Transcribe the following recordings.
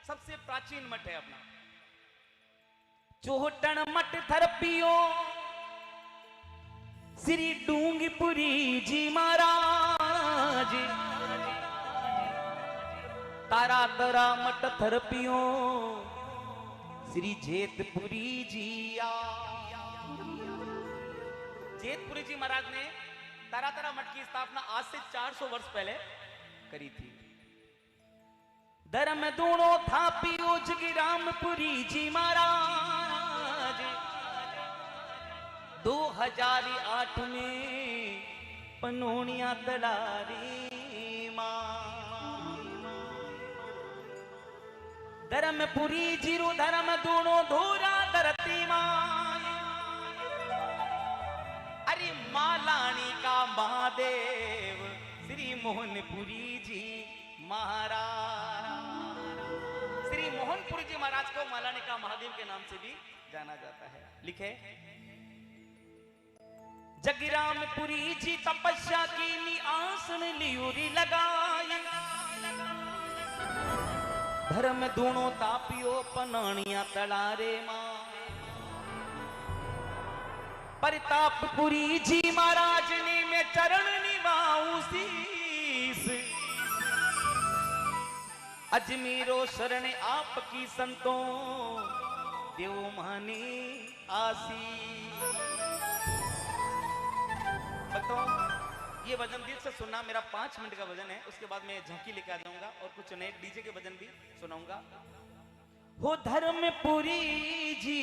सबसे प्राचीन मठ है अपना। चोहटन मठ थरपियो श्री डूंगपुरी जी महाराज, तारा तरा मठ थरपियो श्री जेतपुरी जी जेतपुरी जी महाराज ने तारा तारा मठ की स्थापना आज से 400 वर्ष पहले करी थी। धर्म दूणो था पियो जगरामपुरी जी महाराज 2008 में पनोनिया तलारी मां। धर्मपुरी जीरो धर्म दूणो धोरा धरती मां। अरे मालानी का महादेव श्री मोहनपुरी जी महाराज। श्री मोहनपुरी जी महाराज को मालानी का महादेव के नाम से भी जाना जाता है। लिखे जगरामपुरी जी तपस्या की नी आसन लियूरी लगाई। धर्म दूणों तापियो पनानिया तलारे मां। प्रतापपुरी जी महाराज ने में चरण निभाऊ शीस। अजमीरो शरण आपकी संतों देव मानी आसी। बताओ ये भजन दिल से सुनना। मेरा 5 मिनट का भजन है, उसके बाद मैं झांकी लेकर आ जाऊंगा और कुछ नए डीजे के भजन भी सुनाऊंगा। हो धर्मपुरी जी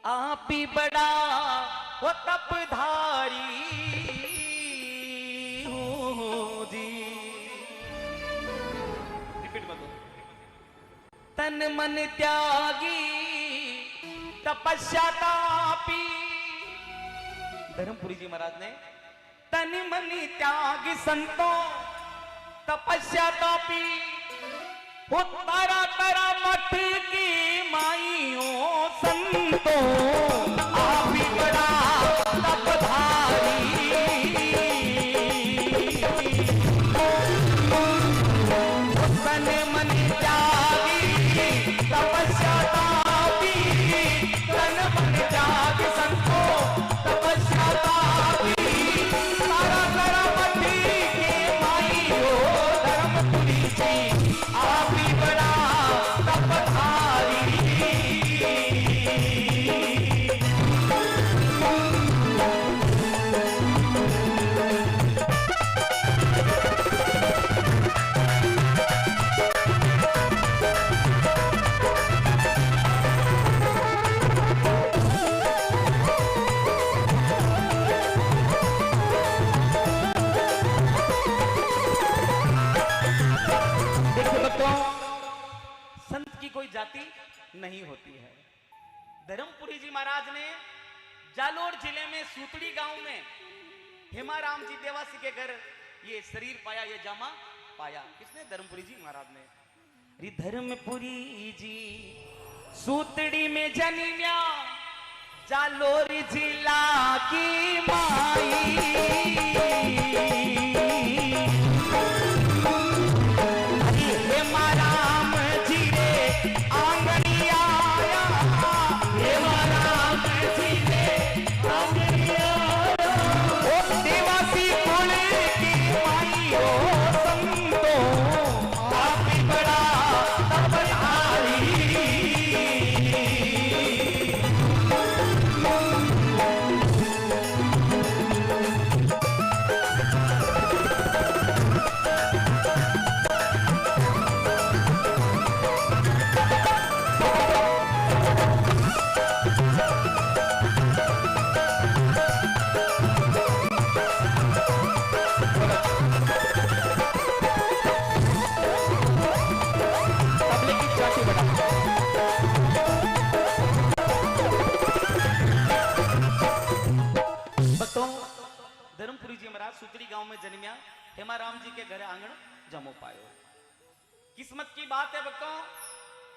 आप ही बड़ा वो तपधारी हो जी। रिपीट मत। तन मन त्यागी तपस्या तापी। धर्मपुरी जी महाराज ने तन मन त्यागी संतों तपस्या तापी। हो तारा तारा मठ की माइयों संतों आप ही बड़ा तपधारी। तन मन त्यागी तपस्या तापी। तन मन त्यागी संतों तपस्या तापी। तारा तारा मठ की माइयों धर्मपुरी जी आप ही बड़ा तपधारी। कोई जाति नहीं होती है। धर्मपुरी जी महाराज ने जालोर जिले में सूतड़ी गांव में हेमाराम जी देवासी के घर ये शरीर पाया, ये जामा पाया। किसने? धर्मपुरी जी महाराज ने। धर्मपुरी जी सूतड़ी में जन्मिया जालोर जिला की माई। हेमाराम जी रे आंगनी आया। हेमाराम जी रे आंगनी आया। ओ देवासी कुल की माइयो संतों आप ही बड़ा तपधारी। धर्मपुरी जी महाराज सूतड़ी गांव में जन्मिया, हेमाराम जी के घर आंगन जमो पायो। किस्मत की बात है भक्तों,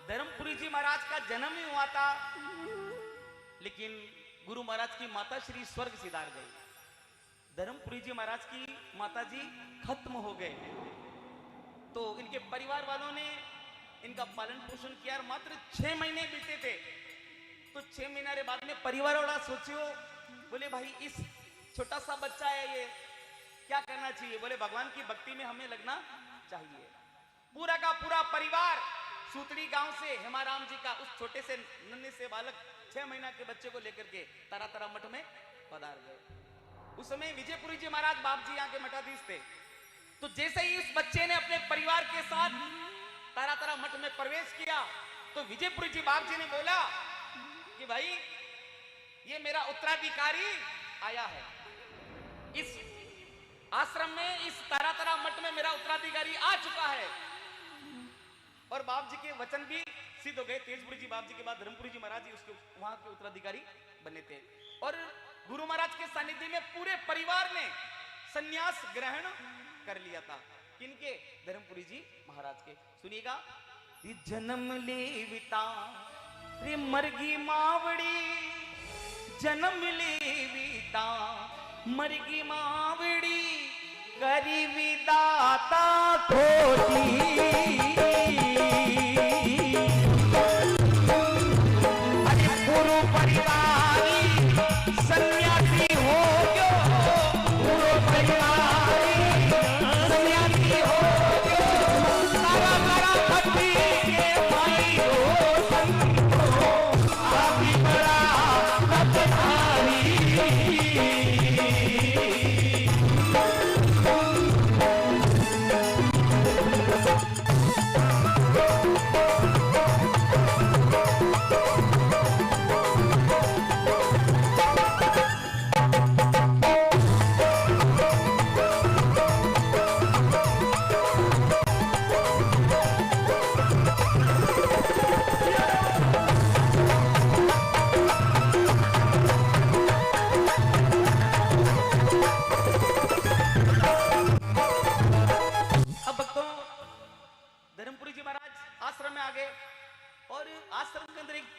धर्मपुरी जी महाराज का जन्म ही हुआ था, लेकिन गुरु महाराज की माता श्री स्वर्ग सिधार गई। धर्मपुरी जी महाराज की माता जी खत्म हो गए। तो इनके परिवार वालों ने इनका पालन पोषण किया और मात्र 6 महीने बीते थे। तो 6 महीने बाद में परिवार वाला सोचियो, बोले भाई इस छोटा सा बच्चा है, ये क्या करना चाहिए? बोले भगवान की भक्ति में हमें लगना चाहिए। पूरा का पूरा परिवार सूतड़ी गांव से हेमाराम जी का उस छोटे से नन्हे से बालक 6 महीना के बच्चे को लेकर के तारा तारा मठ में पधार गए। उस समय विजयपुरी जी महाराज बाप जी यहाँ के मठाधीश थे। तो जैसे ही उस बच्चे ने अपने परिवार के साथ तारा तारा मठ में प्रवेश किया, तो विजयपुरी जी बाप जी ने बोला कि भाई ये मेरा उत्तराधिकारी आया है, इस आश्रम में, इस तारा तारा मठ में मेरा उत्तराधिकारी आ चुका है। और बाप जी के वचन भी सिद्ध हो गए। तेजपुरी जी बाप जी के बाद धर्मपुरी जी महाराज जी उसके वहां के उत्तराधिकारी बने थे। और गुरु महाराज के सानिध्य में पूरे परिवार ने संन्यास ग्रहण कर लिया था। किनके? धर्मपुरी जी महाराज के। सुनिएगा, जन्म ले विता रे मरगी मावड़ी, जन्म ले विता मरगी मावड़ी, करी विदाता खोटी, अरे पूरो परिवारी सन्यासी हो गयो, पूरो परिवारी सन्यासी हो गयो, तारा तारा भक्ति के भाई हो संतो, काफी बड़ा तपधारी।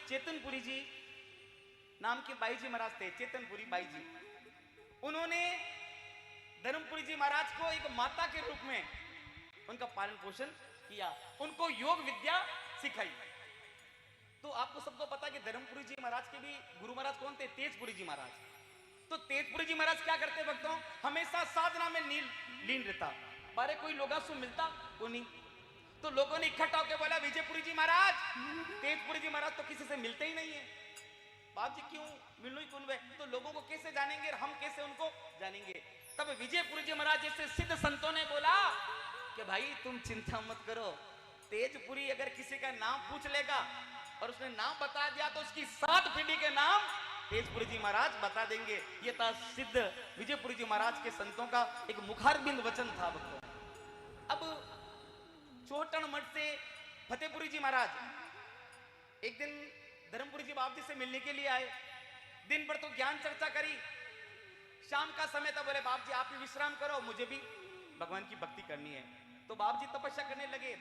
चेतनपुरी जी नाम के बाई जी महाराज थे, चेतनपुरी बाई जी। उन्होंने धर्मपुरी जी महाराज को एक माता के रूप में उनका पालन पोषण किया, उनको योग विद्या सिखाई। तो आपको सबको पता कि धर्मपुरी जी महाराज के भी गुरु महाराज कौन थे? तेजपुरी जी महाराज। तो तेजपुरी जी महाराज क्या करते भक्तों? हमेशा साधना में लीन रहता। बारे कोई लोगा सु मिलता को नहीं, तो लोगों ने इकट्ठा होकर बोला विजयपुरी जी महाराज, तेजपुरी जी महाराज तो किसी से मिलते ही नहीं है, बाप जी क्यों मिलो ही कौन वे? तो लोगों को कैसे जानेंगे, हम कैसे उनको जानेंगे? तब विजयपुरी जी महाराज जैसे सिद्ध संतों ने बोला कि भाई तुम चिंता मत करो, तेजपुरी अगर किसी का नाम पूछ लेगा और उसने नाम बता दिया तो उसकी 7 पीढ़ी के नाम तेजपुरी जी महाराज बता देंगे। ये था सिद्ध विजयपुरी जी महाराज के संतों का एक मुखारबिंद वचन था भक्तों। अब चोटन मठ से फतेहपुरी जी महाराज एक दिन धर्मपुरी जी बाप जी से मिलने के लिए आए। दिन भर तो ज्ञान चर्चा करी, शाम का समय था, बोले बाप जी आप भी विश्राम करो, मुझे भी भगवान की भक्ति करनी है। तो बाप जी तपस्या करने लगे,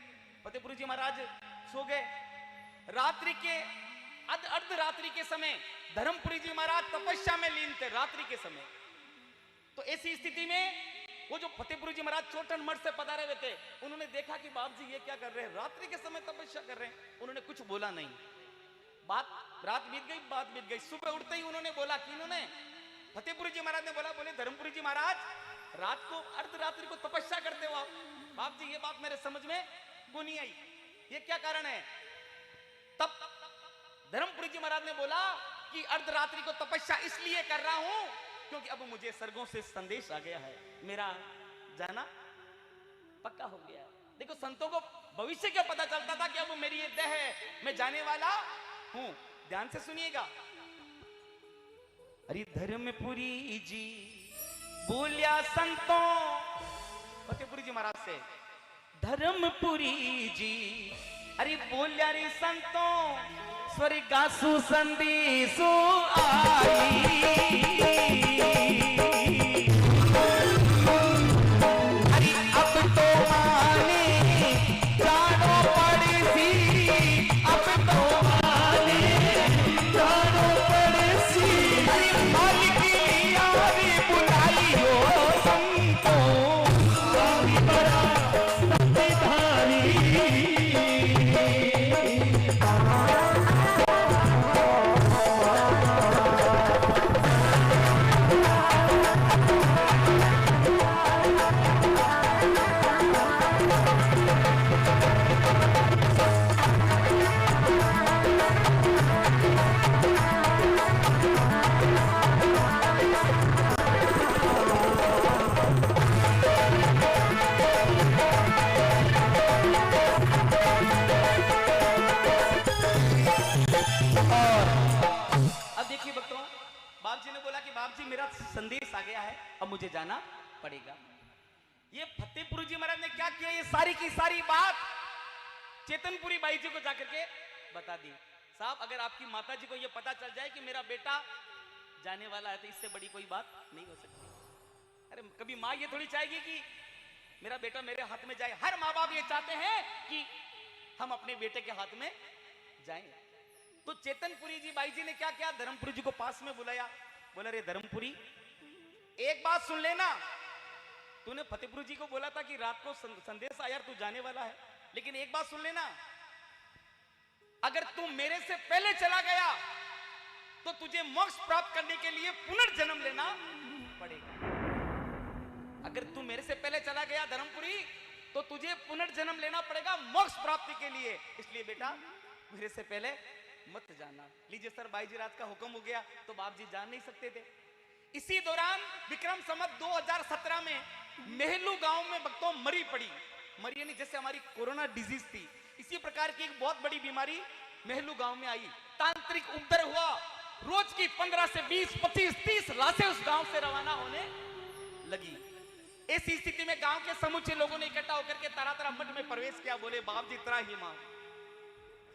फतेहपुरी जी महाराज सो गए। रात्रि के अर्धरात्रि के समय धर्मपुरी जी महाराज तपस्या में लीन थे, रात्रि के समय। तो ऐसी स्थिति में वो जो फतेहपुरी जी महाराज चोटन मठ से पधारे हुए थे, उन्होंने देखा कि बाप जी ये क्या कर रहे हैं, रात्रि के समय तपस्या कर रहे हैं। उन्होंने कुछ बोला नहीं। रात बीत गई, बात बीत गई। सुबह उठते ही उन्होंने बोला कि इन्होंने फतेहपुरी जी महाराज ने बोला, बोले धर्मपुरी जी महाराज रात को अर्धरात्रि को तपस्या करते हो आप? बाप जी ये बात मेरे समझ में क्यों नहीं आई, ये क्या कारण है? तब धर्मपुरी जी महाराज ने बोला कि अर्धरात्रि को तपस्या इसलिए कर रहा हूं क्योंकि अब मुझे स्वर्गों से संदेश आ गया है, मेरा जाना पक्का हो गया है। देखो संतों को भविष्य क्या पता चलता था कि अब मेरी ये देह है, मैं जाने वाला हूं। ध्यान से सुनिएगा। अरे धर्मपुरी जी बोलिया संतों, फतेहपुरी जी महाराज से, धर्मपुरी जी अरे बोलिया रे संतों, स्वर्गासु संदेशो आई, अरे अब तो माने जानो पड़ेसी, अब तो माने जानो पड़ेसी, अरे मालिक लिया रे बुलाई हो संतों, काफी बड़ा संविधान। मेरा संदेश आ गया है, अब मुझे जाना पड़ेगा। ये फतेहपुरी जी महाराज ने क्या किया, ये सारी की सारी बात चेतनपुरी बाई जी को जाकर के बता दी। साहब अगर आपकी माता जी को ये पता चल जाए कि मेरा बेटा जाने वाला है तो इससे बड़ी कोई बात नहीं हो सकती। अरे कभी माँ ये थोड़ी चाहेगी कि मेरा बेटा मेरे हाथ में जाए। हर माँ बाप ये चाहते हैं कि हम अपने बेटे के हाथ में जाएं। तो चेतनपुरी जी बाई जी ने क्या किया, धर्मपुरी जी को पास में बुलाया, बोला रे धर्मपुरी एक बात सुन लेना, तूने फतेहपुरी जी को बोला था कि रात को संदेश आया तू जाने वाला है, लेकिन एक बात सुन लेना, अगर तू मेरे से पहले चला गया तो तुझे मोक्ष प्राप्त करने के लिए पुनर्जन्म लेना पड़ेगा। अगर तू मेरे से पहले चला गया धर्मपुरी तो तुझे पुनर्जन्म लेना पड़ेगा मोक्ष प्राप्ति के लिए, इसलिए बेटा मेरे से पहले मत जाना। लीजिए सर, बाई जी राज का हुक्म हो गया तो बाप जी जान नहीं सकते थे। इसी दौरान विक्रम संवत 2017 में मेहलू गांव में भक्तों मरी पड़ी, मरी यानी जैसे हमारी कोरोना डिजीज थी, इसी प्रकार की एक बहुत बड़ी बीमारी मेहलू गांव में आई। तांत्रिक उपद्रव हुआ, रोज की 15 से 20, 25, 30 लाशें उस गांव से रवाना होने लगी। ऐसी स्थिति में गांव के समूचे लोगों ने इकट्ठा होकर के तारा मठ में प्रवेश किया, बोले बाप जी तरह ही मां,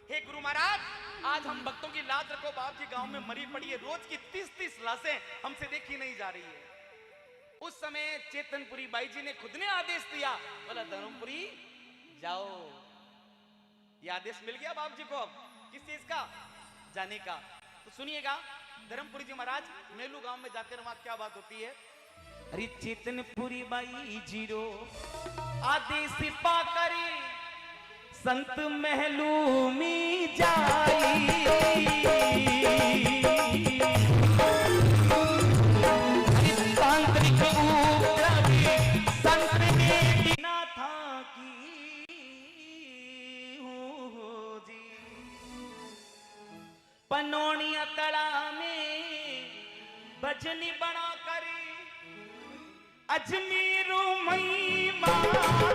हे गुरु महाराज आज हम भक्तों की लाज रखो, बाप जी गांव में मरी पड़ी है, रोज की 30-30 लाशें हमसे देखी नहीं जा रही है। उस समय चेतनपुरी बाई जी ने खुद ने आदेश दिया, बोला धर्मपुरी जाओ। ये आदेश मिल गया बाप जी को अब किस चीज का, जाने का। तो सुनिएगा धर्मपुरी जी महाराज मेलू गांव में जाकर वहां क्या बात होती है। अरे चेतनपुरी बाई जीरो आदेश पाकर संत महलू में जाई, तांत्रिक संत ने बिना था की हो जी, पनौनिया तड़ा में भजनी बना कर अजमेरू मई माई हो